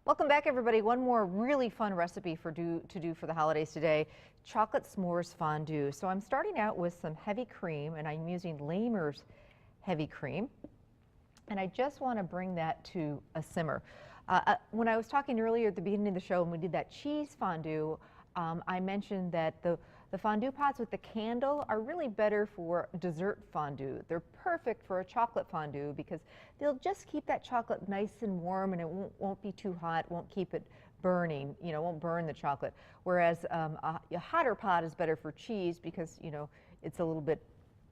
Welcome back, everybody. One more really fun recipe to do for the holidays today, chocolate s'mores fondue. So I'm starting out with some heavy cream, and I'm using Lamer's heavy cream. And I just want to bring that to a simmer. When I was talking earlier at the beginning of the show, when we did that cheese fondue, I mentioned that the fondue pots with the candle are really better for dessert fondue. They're perfect for a chocolate fondue because they'll just keep that chocolate nice and warm, and it won't be too hot, won't keep it burning, won't burn the chocolate. Whereas a hotter pot is better for cheese because, it's a little bit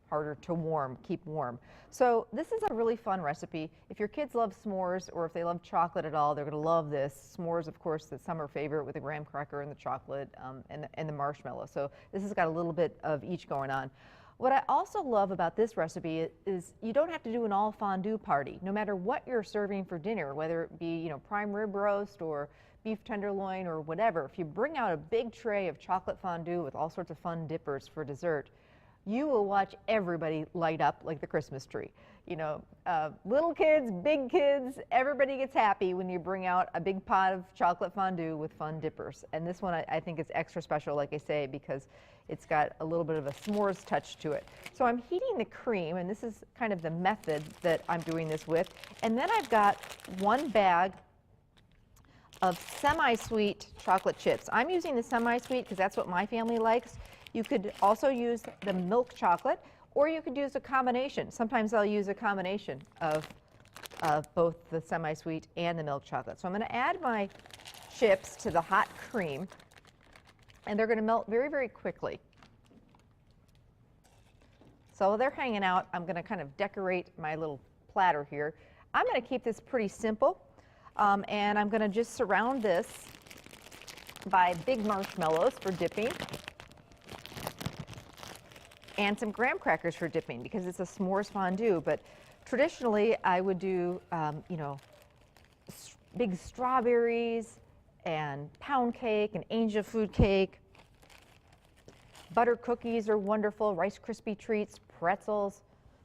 harder to keep warm. So this is a really fun recipe. If your kids love s'mores, or if they love chocolate at all, they're going to love this. S'mores, of course, the summer favorite with the graham cracker and the chocolate and the marshmallow. So this has got a little bit of each going on. What I also love about this recipe is you don't have to do an all fondue party. No matter what you're serving for dinner, whether it be prime rib roast or beef tenderloin or whatever, if you bring out a big tray of chocolate fondue with all sorts of fun dippers for dessert, you will watch everybody light up like the Christmas tree. Little kids, big kids, everybody gets happy when you bring out a big pot of chocolate fondue with fun dippers. And this one I think is extra special, like I say, because it's got a little bit of a s'mores touch to it. So I'm heating the cream, and this is kind of the method that I'm doing this with. And then I've got one bag of semi-sweet chocolate chips. I'm using the semi-sweet because that's what my family likes. You could also use the milk chocolate, or you could use a combination. Sometimes I'll use a combination of both the semi-sweet and the milk chocolate. So I'm going to add my chips to the hot cream, and they're going to melt very, very quickly. So while they're hanging out, I'm going to kind of decorate my little platter here. I'm going to keep this pretty simple, and I'm going to just surround this by big marshmallows for dipping, and some graham crackers for dipping because it's a s'mores fondue. But traditionally, I would do, big strawberries and pound cake and angel food cake. Butter cookies are wonderful, Rice Krispie treats, pretzels.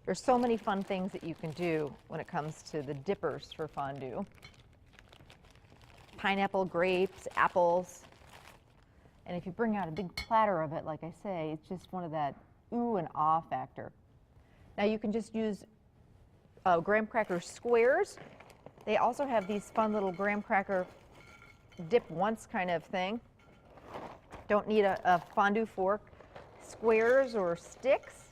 There's so many fun things that you can do when it comes to the dippers for fondue. Pineapple, grapes, apples. And if you bring out a big platter of it, like I say, it's just one of that ooh and ah factor. Now you can just use graham cracker squares. They also have these fun little graham cracker dip once kind of thing. Don't need a fondue fork. Squares or sticks.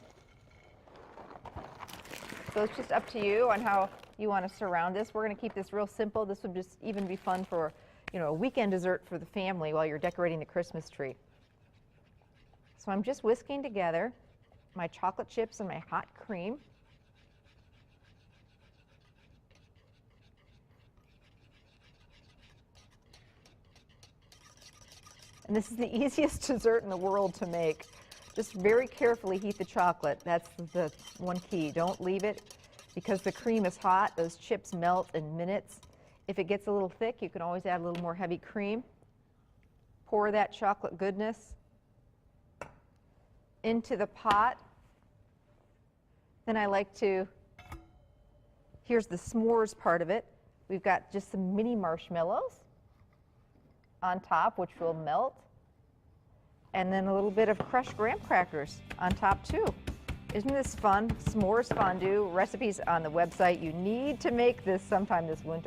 So it's just up to you on how you want to surround this. We're going to keep this real simple. This would just even be fun for a weekend dessert for the family while you're decorating the Christmas tree. So I'm just whisking together my chocolate chips and my hot cream. And this is the easiest dessert in the world to make. Just very carefully heat the chocolate. That's the one key. Don't leave it because the cream is hot. Those chips melt in minutes. If it gets a little thick, you can always add a little more heavy cream. Pour that chocolate goodness into the pot. Then I like to, here's the s'mores part of it. We've got just some mini marshmallows on top, which will melt. And then a little bit of crushed graham crackers on top too. Isn't this fun? S'mores fondue, recipes on the website. You need to make this sometime this winter.